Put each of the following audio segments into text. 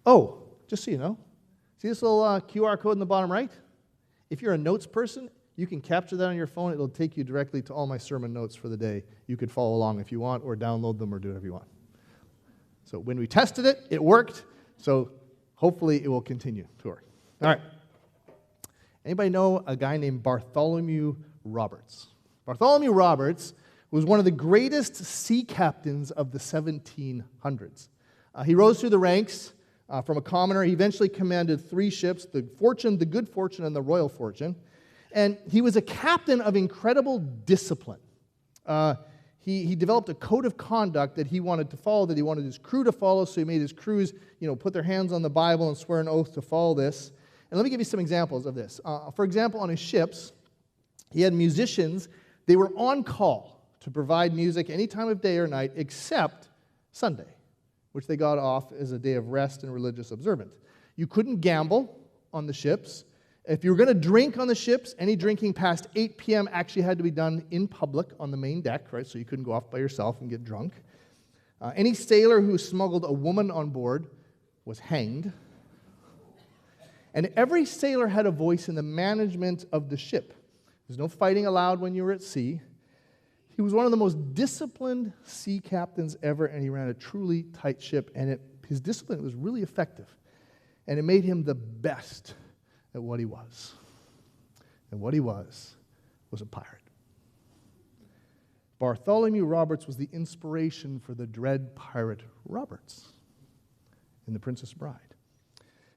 Oh, just so you know, see this little QR code in the bottom right? If you're a notes person, you can capture that on your phone. It'll take you directly to all my sermon notes for the day. You could follow along if you want, or download them, or do whatever you want. So when we tested it, it worked. So hopefully it will continue to work. All right. Anybody know a guy named Bartholomew Roberts? Bartholomew Roberts was one of the greatest sea captains of the 1700s. He rose through the ranks from a commoner. He eventually commanded 3 ships, the Fortune, the Good Fortune, and the Royal Fortune. And he was a captain of incredible discipline. He developed a code of conduct that he wanted to follow, that he wanted his crew to follow, so he made his crews, put their hands on the Bible and swear an oath to follow this. And let me give you some examples of this. For example, on his ships, he had musicians. They were on call to provide music any time of day or night except Sunday, which they got off as a day of rest and religious observance. You couldn't gamble on the ships. If you were going to drink on the ships, any drinking past 8 p.m. actually had to be done in public on the main deck, right? So you couldn't go off by yourself and get drunk. Any sailor who smuggled a woman on board was hanged. And every sailor had a voice in the management of the ship. There's no fighting allowed when you were at sea. He was one of the most disciplined sea captains ever, and he ran a truly tight ship, and his discipline was really effective. And it made him the best at what he was. And what he was a pirate. Bartholomew Roberts was the inspiration for the dread pirate Roberts in The Princess Bride.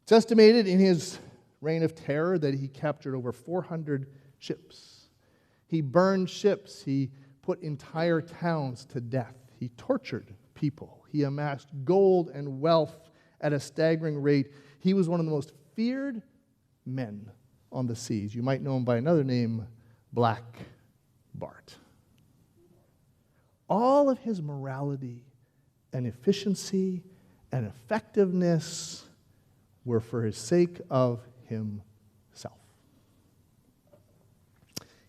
It's estimated in his reign of terror that he captured over 400 ships. He burned ships. He put entire towns to death. He tortured people. He amassed gold and wealth at a staggering rate. He was one of the most feared men on the seas. You might know him by another name, Black Bart. All of his morality and efficiency and effectiveness were for his sake of himself.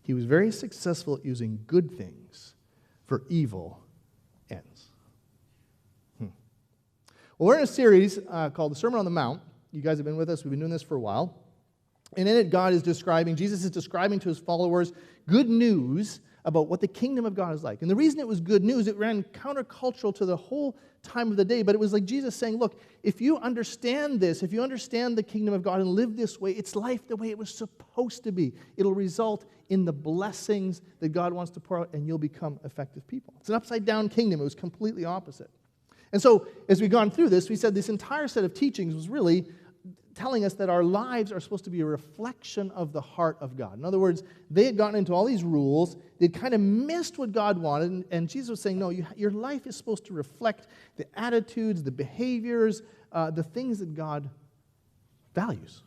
He was very successful at using good things for evil ends. Well, we're in a series called The Sermon on the Mount. You guys have been with us. We've been doing this for a while. And in it, Jesus is describing to his followers good news about what the kingdom of God is like. And the reason it was good news, it ran countercultural to the whole time of the day, but it was like Jesus saying, look, if you understand this, if you understand the kingdom of God and live this way, it's life the way it was supposed to be. It'll result in the blessings that God wants to pour out, and you'll become effective people. It's an upside-down kingdom. It was completely opposite. And so, as we've gone through this, we said this entire set of teachings was really telling us that our lives are supposed to be a reflection of the heart of God. In other words, they had gotten into all these rules, they'd kind of missed what God wanted, and Jesus was saying, no, your life is supposed to reflect the attitudes, the behaviors, the things that God values.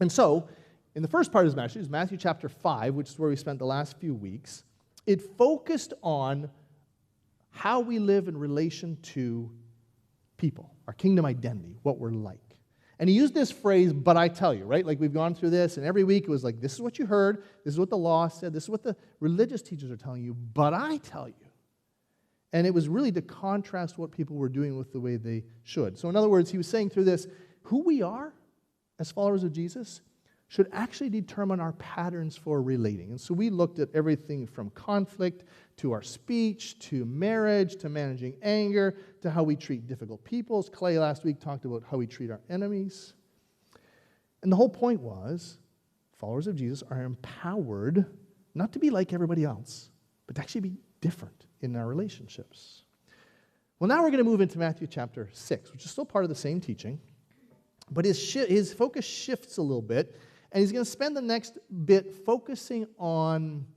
And so, in the first part of his message, Matthew chapter 5, which is where we spent the last few weeks, it focused on how we live in relation to people, our kingdom identity, what we're like. And he used this phrase, but I tell you, right? Like we've gone through this, and every week it was like, this is what you heard, this is what the law said, this is what the religious teachers are telling you, but I tell you. And it was really to contrast what people were doing with the way they should. So in other words, he was saying through this, who we are as followers of Jesus should actually determine our patterns for relating. And so we looked at everything from conflict to our speech, to marriage, to managing anger, to how we treat difficult people. Clay last week talked about how we treat our enemies. And the whole point was, followers of Jesus are empowered not to be like everybody else, but to actually be different in our relationships. Well, now we're going to move into Matthew chapter 6, which is still part of the same teaching, but his focus shifts a little bit, and he's going to spend the next bit focusing on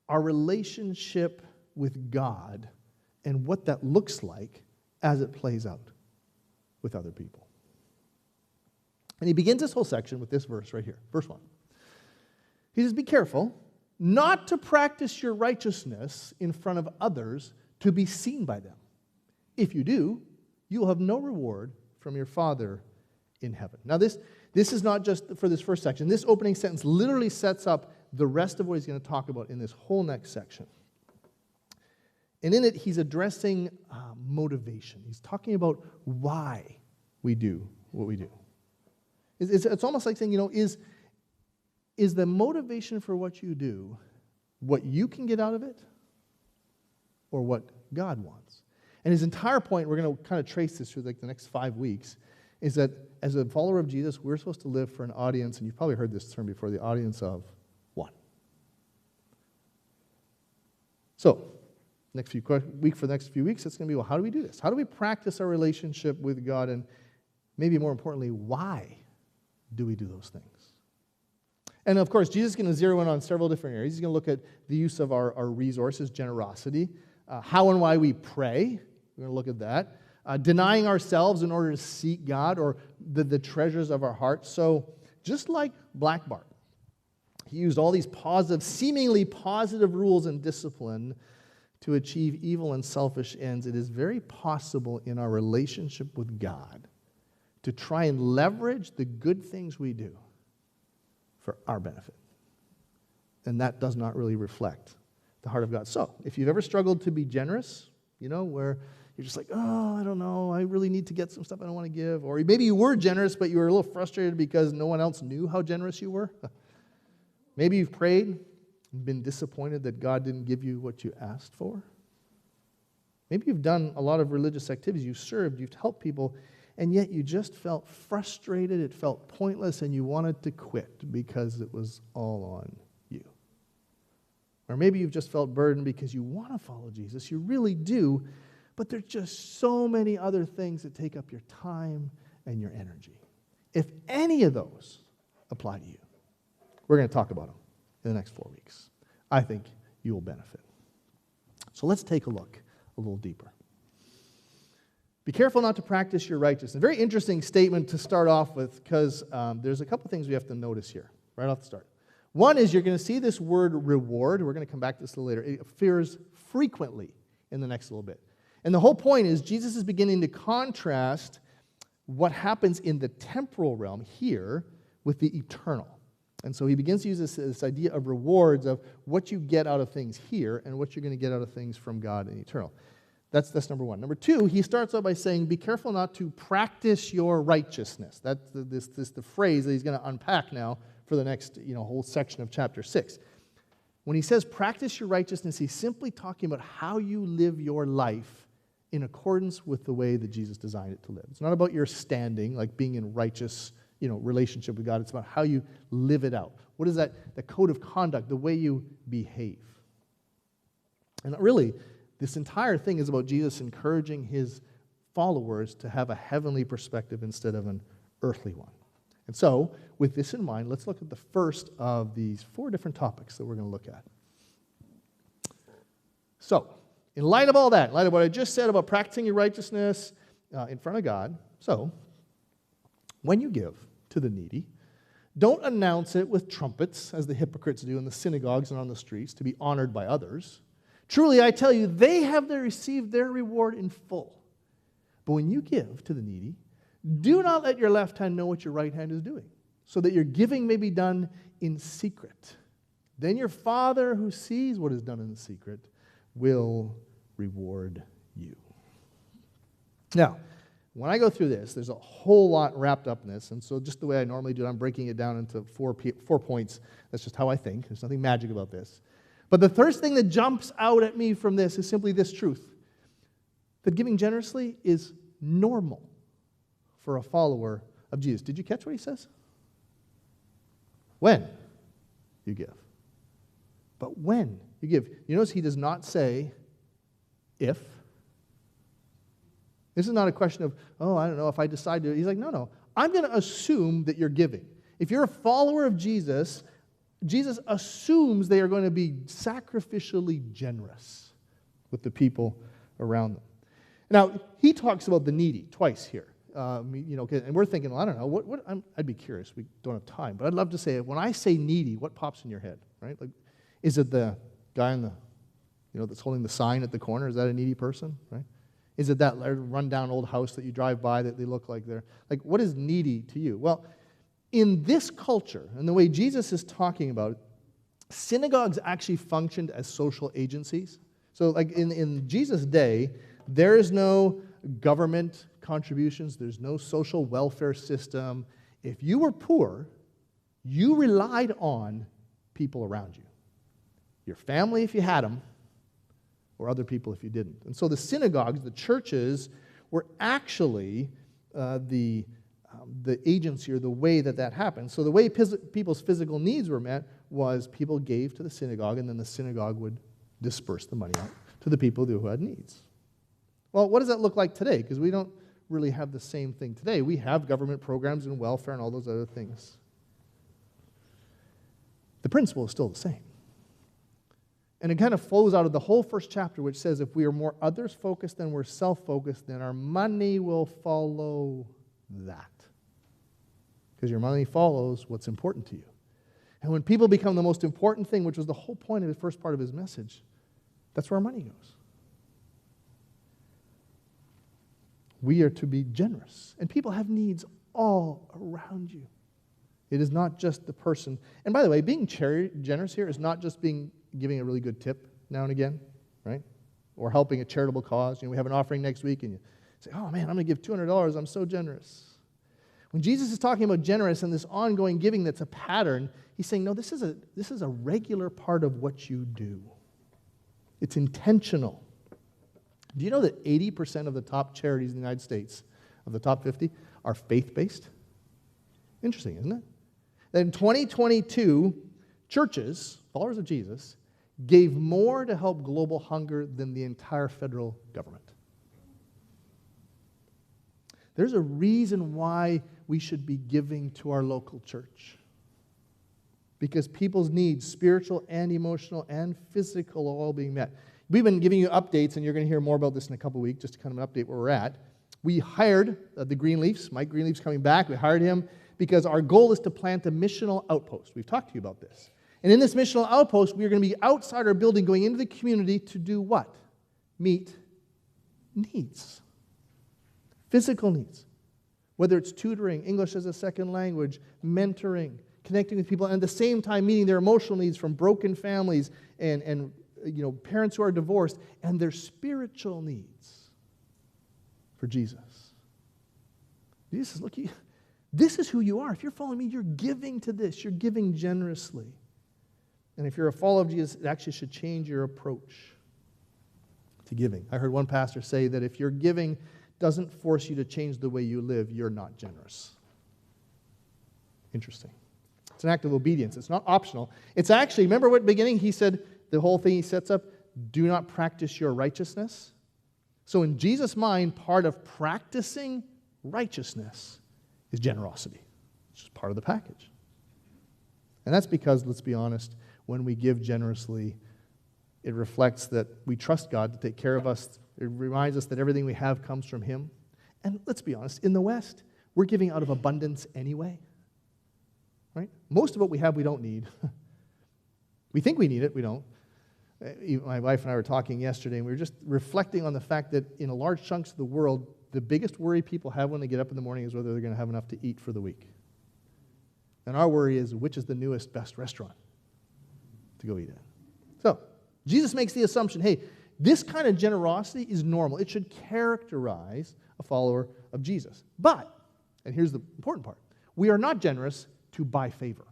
our relationship with God and what that looks like as it plays out with other people. And he begins this whole section with this verse right here, verse 1. He says, be careful not to practice your righteousness in front of others to be seen by them. If you do, you will have no reward from your Father in heaven. Now this is not just for this first section. This opening sentence literally sets up the rest of what he's going to talk about in this whole next section. And in it, he's addressing motivation. He's talking about why we do what we do? It's almost like saying, is the motivation for what you do what you can get out of it or what God wants? And his entire point, we're going to kind of trace this through like the next 5 weeks, is that as a follower of Jesus, we're supposed to live for an audience, and you've probably heard this term before, the audience of one. So, for the next few weeks, it's going to be, well, how do we do this? How do we practice our relationship with God? And maybe more importantly, why do we do those things? And of course, Jesus is going to zero in on several different areas. He's going to look at the use of our resources, generosity, how and why we pray. We're going to look at that. Denying ourselves in order to seek God, or the treasures of our heart. So just like Black Bart, he used all these positive, seemingly positive rules and discipline to achieve evil and selfish ends. It is very possible in our relationship with God to try and leverage the good things we do for our benefit. And that does not really reflect the heart of God. So, if you've ever struggled to be generous, where you're just like, oh, I don't know, I really need to get some stuff I don't want to give. Or maybe you were generous, but you were a little frustrated because no one else knew how generous you were. Maybe you've prayed and been disappointed that God didn't give you what you asked for. Maybe you've done a lot of religious activities, you've served, you've helped people, and yet you just felt frustrated, it felt pointless, and you wanted to quit because it was all on you. Or maybe you've just felt burdened because you want to follow Jesus, you really do, but there's just so many other things that take up your time and your energy. If any of those apply to you, we're going to talk about them in the next 4 weeks. I think you will benefit. So let's take a look a little deeper. Be careful not to practice your righteousness. A very interesting statement to start off with, because there's a couple things we have to notice here right off the start. One is you're going to see this word reward. We're going to come back to this a little later. It appears frequently in the next little bit. And the whole point is Jesus is beginning to contrast what happens in the temporal realm here with the eternal. And so he begins to use this idea of rewards, of what you get out of things here and what you're going to get out of things from God in eternal. That's number one. Number two, he starts out by saying, be careful not to practice your righteousness. That's the phrase that he's going to unpack now for the next whole section of chapter 6. When he says practice your righteousness, he's simply talking about how you live your life in accordance with the way that Jesus designed it to live. It's not about your standing, like being in righteous relationship with God. It's about how you live it out. What is that? The code of conduct, the way you behave. And really, this entire thing is about Jesus encouraging his followers to have a heavenly perspective instead of an earthly one. And so, with this in mind, let's look at the first of these 4 different topics that we're going to look at. So, in light of all that, in light of what I just said about practicing your righteousness in front of God, so, when you give to the needy, don't announce it with trumpets, as the hypocrites do in the synagogues and on the streets, to be honored by others. Truly, I tell you, they have received their reward in full. But when you give to the needy, do not let your left hand know what your right hand is doing, so that your giving may be done in secret. Then your Father who sees what is done in secret will reward you. Now, when I go through this, there's a whole lot wrapped up in this, and so just the way I normally do it, I'm breaking it down into 4 points. That's just how I think. There's nothing magic about this. But the first thing that jumps out at me from this is simply this truth, that giving generously is normal for a follower of Jesus. Did you catch what he says? When you give. But when you give. You notice he does not say if. This is not a question of, I don't know, if I decide to. He's like, no. I'm going to assume that you're giving. If you're a follower of Jesus, Jesus assumes they are going to be sacrificially generous with the people around them. Now, he talks about the needy twice here. And we're thinking, well, I don't know. I'd be curious. We don't have time. But I'd love to say it. When I say needy, what pops in your head, right? Like, is it the guy in that's holding the sign at the corner? Is that a needy person, right? Is it that run-down old house that you drive by that they look like they're... Like, what is needy to you? Well, in this culture, and the way Jesus is talking about, synagogues actually functioned as social agencies. So, like, in Jesus' day, there is no government contributions. There's no social welfare system. If you were poor, you relied on people around you. Your family if you had them, or other people if you didn't. And so the synagogues, the churches, were actually the agency or the way that happened. So the way people's physical needs were met was people gave to the synagogue, and then the synagogue would disperse the money out to the people who had needs. Well, what does that look like today? Because we don't really have the same thing today. We have government programs and welfare and all those other things. The principle is still the same. And it kind of flows out of the whole first chapter, which says if we are more others-focused than we're self-focused, then our money will follow that. Because your money follows what's important to you. And when people become the most important thing, which was the whole point of the first part of his message, that's where our money goes. We are to be generous. And people have needs all around you. It is not just the person. And by the way, being generous here is not just giving a really good tip now and again, right? Or helping a charitable cause. We have an offering next week and you say, oh man, I'm going to give $200. I'm so generous. When Jesus is talking about generous and this ongoing giving that's a pattern, he's saying, no, this is a regular part of what you do. It's intentional. Do you know that 80% of the top charities in the United States, of the top 50, are faith-based? Interesting, isn't it? That in 2022, churches, followers of Jesus, gave more to help global hunger than the entire federal government. There's a reason why we should be giving to our local church. Because people's needs, spiritual and emotional and physical, are all being met. We've been giving you updates, and you're going to hear more about this in a couple weeks, just to kind of an update where we're at. We hired the Greenleafs. Mike Greenleaf's coming back. We hired him because our goal is to plant a missional outpost. We've talked to you about this. And in this missional outpost, we are going to be outside our building, going into the community to do what? Meet needs. Physical needs. Whether it's tutoring, English as a second language, mentoring, connecting with people, and at the same time meeting their emotional needs from broken families and parents who are divorced, and their spiritual needs for Jesus. Jesus says, look, this is who you are. If you're following me, you're giving to this. You're giving generously. And if you're a follower of Jesus, it actually should change your approach to giving. I heard one pastor say that if your giving doesn't force you to change the way you live, you're not generous. Interesting. It's an act of obedience. It's not optional. It's actually, remember what beginning he said, the whole thing he sets up, do not practice your righteousness. So in Jesus' mind, part of practicing righteousness is generosity. It's just part of the package. And that's because, let's be honest, when we give generously, it reflects that we trust God to take care of us. It reminds us that everything we have comes from Him. And let's be honest, in the West, we're giving out of abundance anyway. Right? Most of what we have, we don't need. We think we need it, we don't. My wife and I were talking yesterday, and we were just reflecting on the fact that in large chunks of the world, the biggest worry people have when they get up in the morning is whether they're going to have enough to eat for the week. And our worry is, which is the newest, best restaurant to go eat at? So, Jesus makes the assumption, hey, this kind of generosity is normal. It should characterize a follower of Jesus. But, and here's the important part, we are not generous to buy favor.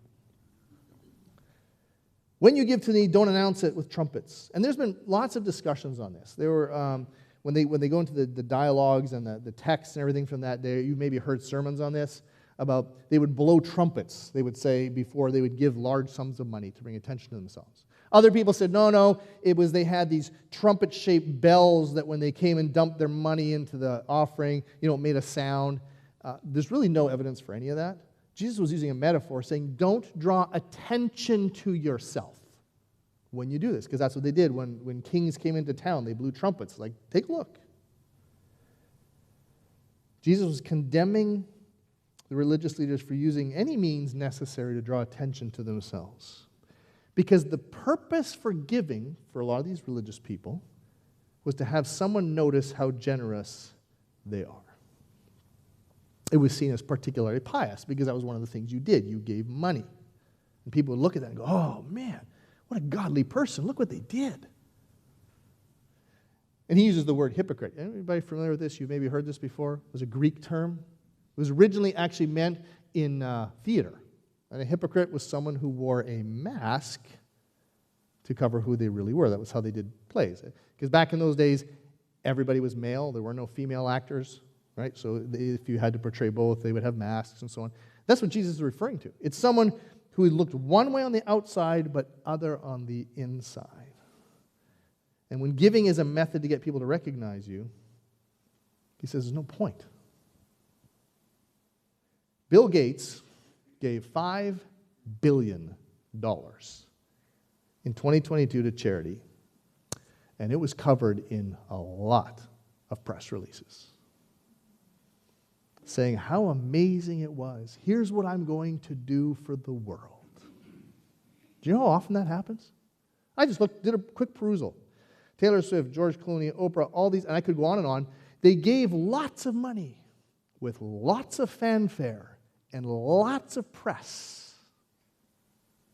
When you give to the need, don't announce it with trumpets. And there's been lots of discussions on this. There were, when they go into the dialogues and the texts and everything from that day, you maybe heard sermons on this, about they would blow trumpets, they would say, before they would give large sums of money to bring attention to themselves. Other people said, no, they had these trumpet-shaped bells that when they came and dumped their money into the offering, it made a sound. There's really no evidence for any of that. Jesus was using a metaphor saying, don't draw attention to yourself when you do this, because that's what they did when kings came into town. They blew trumpets, like, take a look. Jesus was condemning the religious leaders for using any means necessary to draw attention to themselves. Because the purpose for giving, for a lot of these religious people, was to have someone notice how generous they are. It was seen as particularly pious because that was one of the things you did. You gave money. And people would look at that and go, oh man, what a godly person. Look what they did. And he uses the word hypocrite. Anybody familiar with this? You've maybe heard this before. It was a Greek term. It was originally actually meant in theater. And a hypocrite was someone who wore a mask to cover who they really were. That was how they did plays. Because back in those days, everybody was male. There were no female actors, right? So if you had to portray both, they would have masks and so on. That's what Jesus is referring to. It's someone who looked one way on the outside, but other on the inside. And when giving is a method to get people to recognize you, he says there's no point. Bill Gates gave $5 billion in 2022 to charity, and it was covered in a lot of press releases, saying how amazing it was. Here's what I'm going to do for the world. Do you know how often that happens? I just did a quick perusal. Taylor Swift, George Clooney, Oprah, all these, and I could go on and on. They gave lots of money with lots of fanfare and lots of press.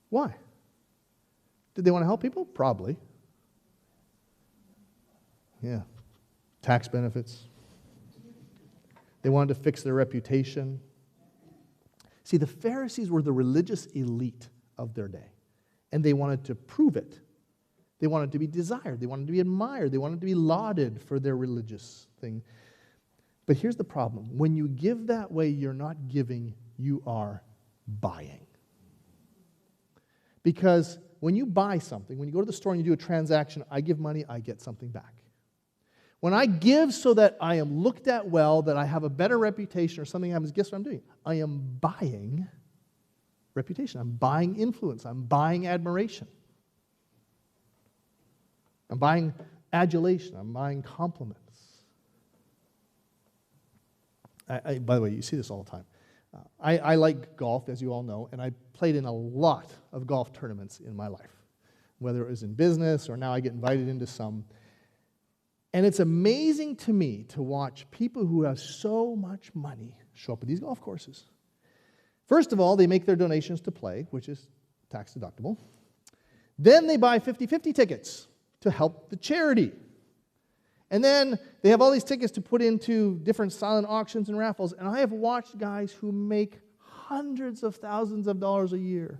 Why? Did they want to help people? Probably. Yeah. Tax benefits. They wanted to fix their reputation. See, the Pharisees were the religious elite of their day, and they wanted to prove it. They wanted to be desired. They wanted to be admired. They wanted to be lauded for their religious thing. But here's the problem. When you give that way, you're not giving, you are buying. Because when you buy something, when you go to the store and you do a transaction, I give money, I get something back. When I give so that I am looked at well, that I have a better reputation or something happens, guess what I'm doing? I am buying reputation. I'm buying influence. I'm buying admiration. I'm buying adulation. I'm buying compliments. By the way, you see this all the time. I like golf, as you all know, and I played in a lot of golf tournaments in my life, whether it was in business or now I get invited into some. And it's amazing to me to watch people who have so much money show up at these golf courses. First of all, they make their donations to play, which is tax deductible. Then they buy 50-50 tickets to help the charity. And then they have all these tickets to put into different silent auctions and raffles. And I have watched guys who make hundreds of thousands of dollars a year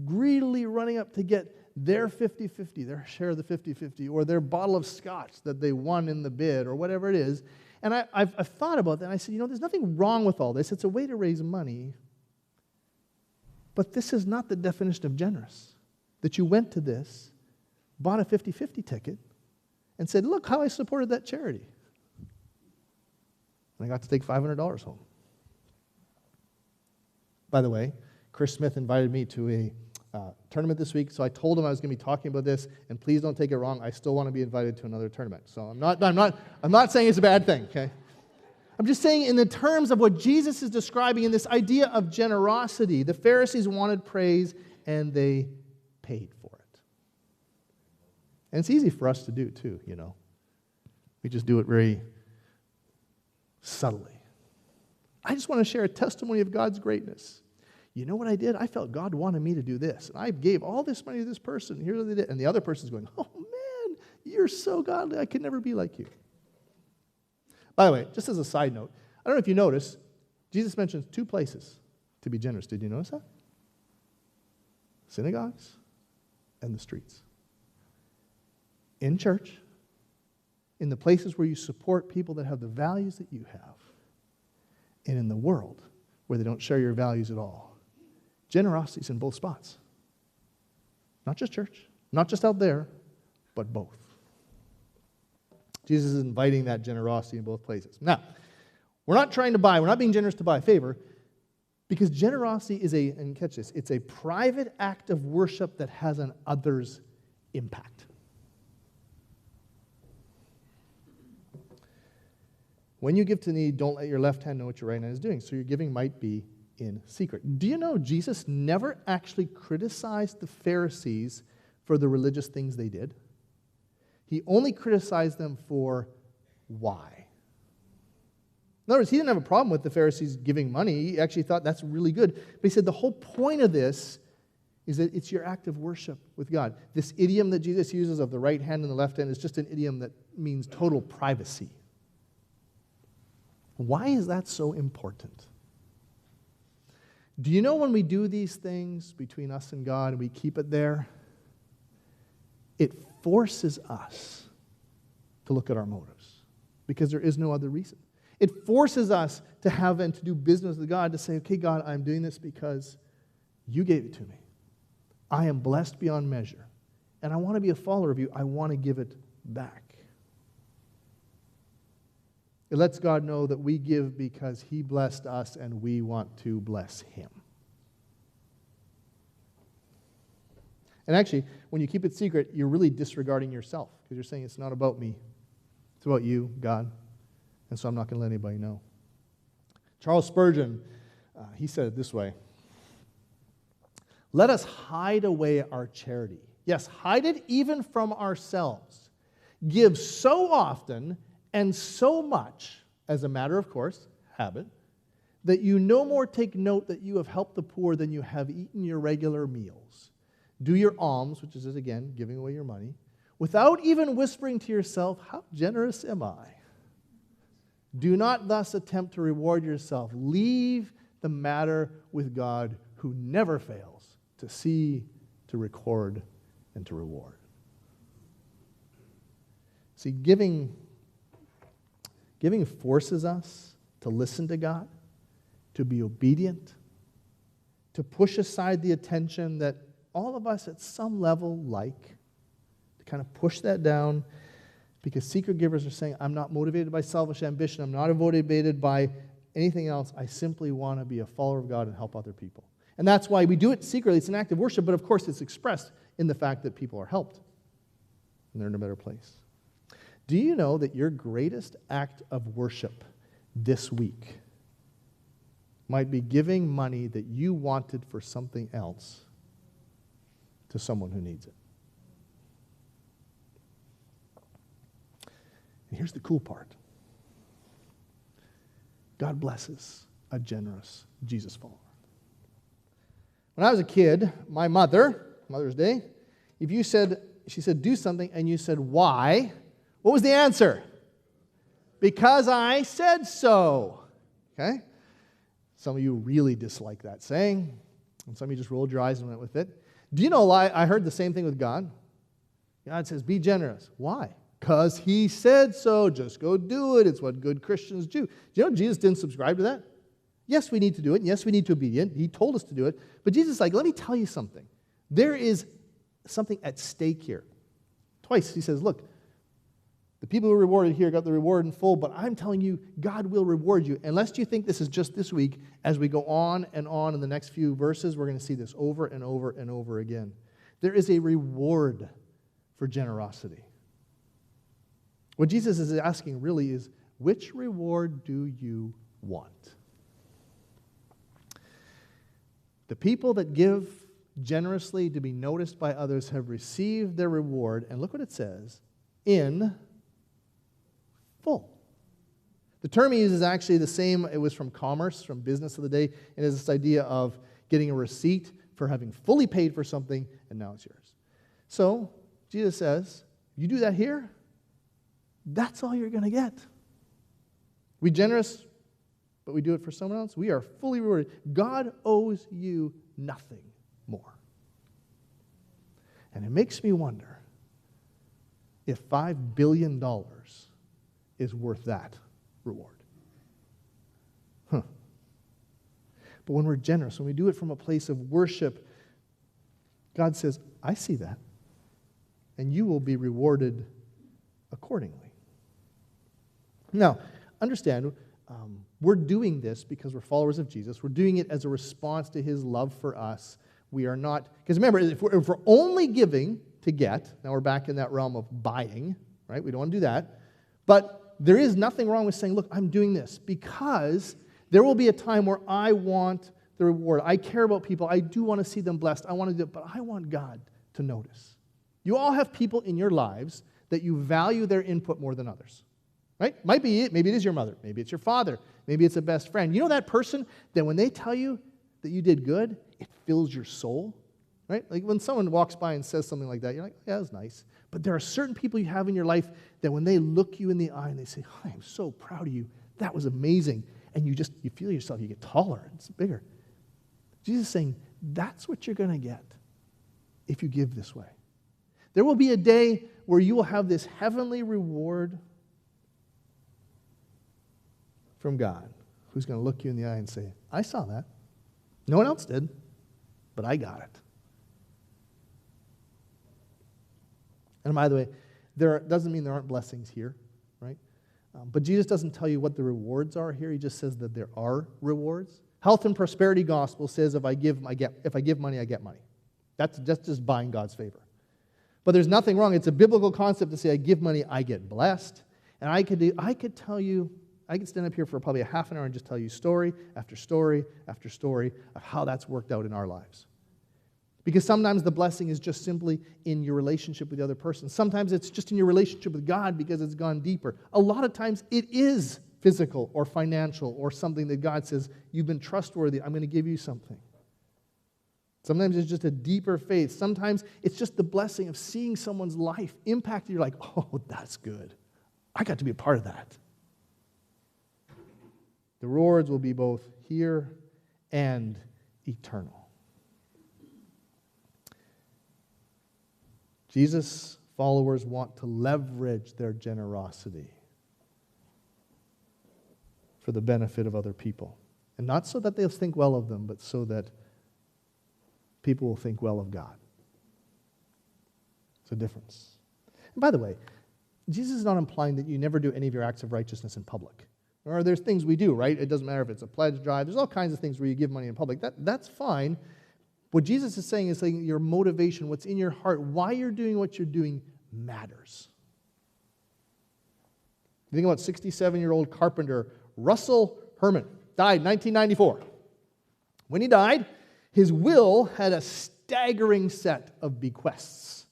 greedily running up to get their 50-50, their share of the 50-50, or their bottle of scotch that they won in the bid, or whatever it is. And I've thought about that, and I said, there's nothing wrong with all this. It's a way to raise money. But this is not the definition of generous. That you went to this, bought a 50-50 ticket, and said, look how I supported that charity. And I got to take $500 home. By the way, Chris Smith invited me to a tournament this week, so I told him I was going to be talking about this, and please don't take it wrong, I still want to be invited to another tournament. So I'm not saying it's a bad thing, okay? I'm just saying in the terms of what Jesus is describing in this idea of generosity, the Pharisees wanted praise, and they paid for it. And it's easy for us to do too, We just do it very subtly. I just want to share a testimony of God's greatness. You know what I did? I felt God wanted me to do this. And I gave all this money to this person. Here's what they did. And the other person's going, oh man, you're so godly. I could never be like you. By the way, just as a side note, I don't know if you noticed, Jesus mentions 2 places to be generous. Did you notice that? Synagogues and the streets. In church, in the places where you support people that have the values that you have, and in the world where they don't share your values at all. Generosity is in both spots. Not just church, not just out there, but both. Jesus is inviting that generosity in both places. Now, we're not being generous to buy a favor, because generosity is and catch this, it's a private act of worship that has an other's impact. When you give to the needy, don't let your left hand know what your right hand is doing. So your giving might be in secret. Do you know Jesus never actually criticized the Pharisees for the religious things they did? He only criticized them for why. In other words, he didn't have a problem with the Pharisees giving money. He actually thought that's really good. But he said the whole point of this is that it's your act of worship with God. This idiom that Jesus uses of the right hand and the left hand is just an idiom that means total privacy. Why is that so important? Do you know when we do these things between us and God and we keep it there, it forces us to look at our motives because there is no other reason. It forces us to have and to do business with God, to say, okay, God, I'm doing this because you gave it to me. I am blessed beyond measure, and I want to be a follower of you. I want to give it back. It lets God know that we give because he blessed us and we want to bless him. And actually, when you keep it secret, you're really disregarding yourself because you're saying it's not about me. It's about you, God. And so I'm not going to let anybody know. Charles Spurgeon, he said it this way. Let us hide away our charity. Yes, hide it even from ourselves. Give so often and so much, as a matter of course, habit, that you no more take note that you have helped the poor than you have eaten your regular meals. Do your alms, which is, again, giving away your money, without even whispering to yourself, how generous am I? Do not thus attempt to reward yourself. Leave the matter with God, who never fails to see, to record, and to reward. See, giving forces us to listen to God, to be obedient, to push aside the attention that all of us at some level like, to kind of push that down, because secret givers are saying, I'm not motivated by selfish ambition, I'm not motivated by anything else, I simply want to be a follower of God and help other people. And that's why we do it secretly. It's an act of worship, but of course it's expressed in the fact that people are helped and they're in a better place. Do you know that your greatest act of worship this week might be giving money that you wanted for something else to someone who needs it? And here's the cool part. God blesses a generous Jesus follower. When I was a kid, my mother, Mother's Day, she said, do something, and you said, why? What was the answer? Because I said so. Okay? Some of you really dislike that saying, and some of you just rolled your eyes and went with it. Do you know why I heard the same thing with God? God says, be generous. Why? Because he said so. Just go do it. It's what good Christians do. Do you know Jesus didn't subscribe to that? Yes, we need to do it. Yes, we need to be obedient. He told us to do it. But Jesus is like, let me tell you something. There is something at stake here. Twice he says, look, the people who were rewarded here got the reward in full, but I'm telling you, God will reward you. Unless you think this is just this week, as we go on in the next few verses, we're going to see this over and over and over again. There is a reward for generosity. What Jesus is asking really is, which reward do you want? The people that give generously to be noticed by others have received their reward, and look what it says, in full. The term he uses is actually the same. It was from commerce, from business of the day, and it's this idea of getting a receipt for having fully paid for something, and now it's yours. So, Jesus says, you do that here, that's all you're going to get. We generous, but we do it for someone else. We are fully rewarded. God owes you nothing more. And it makes me wonder if $5 billion is worth that reward. But when we're generous, when we do it from a place of worship, God says, I see that, and you will be rewarded accordingly. Now, understand, we're doing this because we're followers of Jesus. We're doing it as a response to his love for us. We are not, because remember, if we're only giving to get, now we're back in that realm of buying, right? We don't want to do that. But there is nothing wrong with saying, look, I'm doing this because there will be a time where I want the reward. I care about people. I do want to see them blessed. I want to do it, but I want God to notice. You all have people in your lives that you value their input more than others. Right? Might be it. Maybe it is your mother. Maybe it's your father. Maybe it's a best friend. You know that person that when they tell you that you did good, it fills your soul? right? Like when someone walks by and says something like that, you're like, yeah, that's nice. But there are certain people you have in your life that when they look you in the eye and they say, I am so proud of you, that was amazing. And you feel yourself, you get taller, it's bigger. Jesus is saying, that's what you're going to get if you give this way. There will be a day where you will have this heavenly reward from God, who's going to look you in the eye and say, I saw that. No one else did, but I got it. And by the way, there doesn't mean there aren't blessings here, right? But Jesus doesn't tell you what the rewards are here. He just says that there are rewards. Health and prosperity gospel says if I give money, I get money. That's just buying God's favor. But there's nothing wrong. It's a biblical concept to say I give money, I get blessed. And I could stand up here for probably a half an hour and just tell you story after story after story of how that's worked out in our lives. Because sometimes the blessing is just simply in your relationship with the other person. Sometimes it's just in your relationship with God because it's gone deeper. A lot of times it is physical or financial or something that God says, you've been trustworthy, I'm going to give you something. Sometimes it's just a deeper faith. Sometimes it's just the blessing of seeing someone's life impacted. You're like, oh, that's good. I got to be a part of that. The rewards will be both here and eternal. Jesus' followers want to leverage their generosity for the benefit of other people. And not so that they'll think well of them, but so that people will think well of God. It's a difference. And by the way, Jesus is not implying that you never do any of your acts of righteousness in public. Or there's things we do, right? It doesn't matter if it's a pledge drive. There's all kinds of things where you give money in public. That's fine. What Jesus is saying your motivation, what's in your heart, why you're doing what you're doing matters. You think about 67-year-old carpenter Russell Herman, died 1994. When he died, his will had a staggering set of bequests.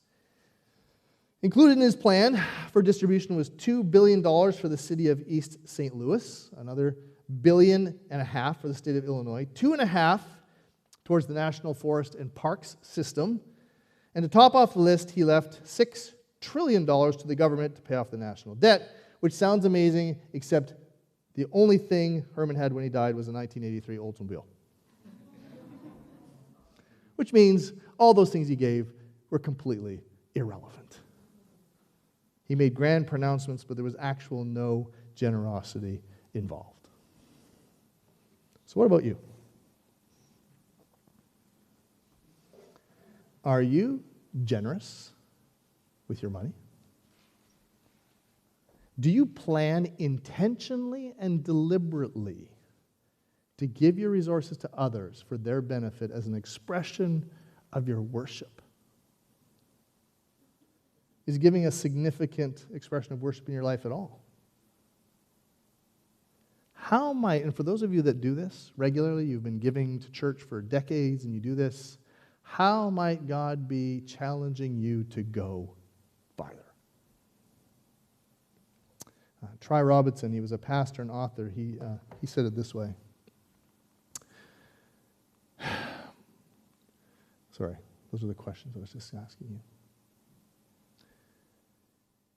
Included in his plan for distribution was $2 billion for the city of East St. Louis, another $1.5 billion for the state of Illinois, $2.5 billion towards the National Forest and Parks system. And to top off the list, he left $6 trillion to the government to pay off the national debt, which sounds amazing, except the only thing Herman had when he died was a 1983 Oldsmobile. Which means all those things he gave were completely irrelevant. He made grand pronouncements, but there was actual no generosity involved. So what about you? Are you generous with your money? Do you plan intentionally and deliberately to give your resources to others for their benefit as an expression of your worship? Is giving a significant expression of worship in your life at all? How might, and for those of you that do this regularly, you've been giving to church for decades and you do this, how might God be challenging you to go farther? Try Robinson, he was a pastor and author. He said it this way. Sorry, those are the questions I was just asking you.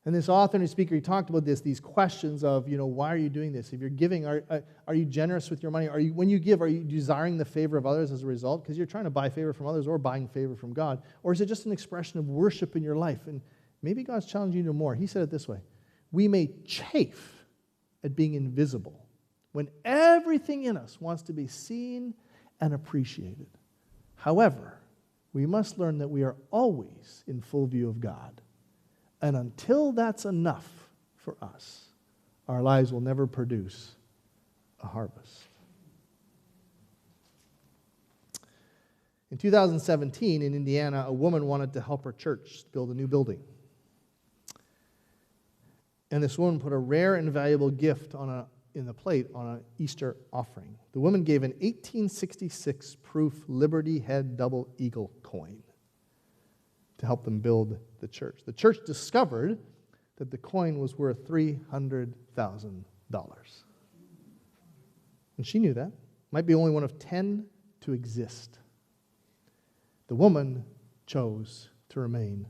And this author and speaker, he talked about these questions of, why are you doing this? If you're giving, are you generous with your money? When you give, are you desiring the favor of others as a result? Because you're trying to buy favor from others or buying favor from God. Or is it just an expression of worship in your life? And maybe God's challenging you to more. He said it this way. We may chafe at being invisible when everything in us wants to be seen and appreciated. However, we must learn that we are always in full view of God. And until that's enough for us, our lives will never produce a harvest. In 2017, in Indiana, a woman wanted to help her church build a new building. And this woman put a rare and valuable gift in the plate on an Easter offering. The woman gave an 1866 proof Liberty Head double eagle coin to help them build the church. The church discovered that the coin was worth $300,000. And she knew that. Might be only one of 10 to exist. The woman chose to remain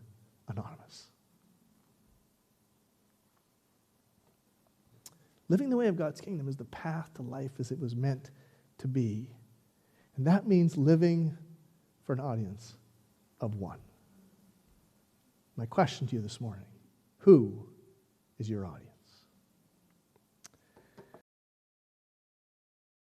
anonymous. Living the way of God's kingdom is the path to life as it was meant to be. And that means living for an audience of one. My question to you this morning, who is your audience?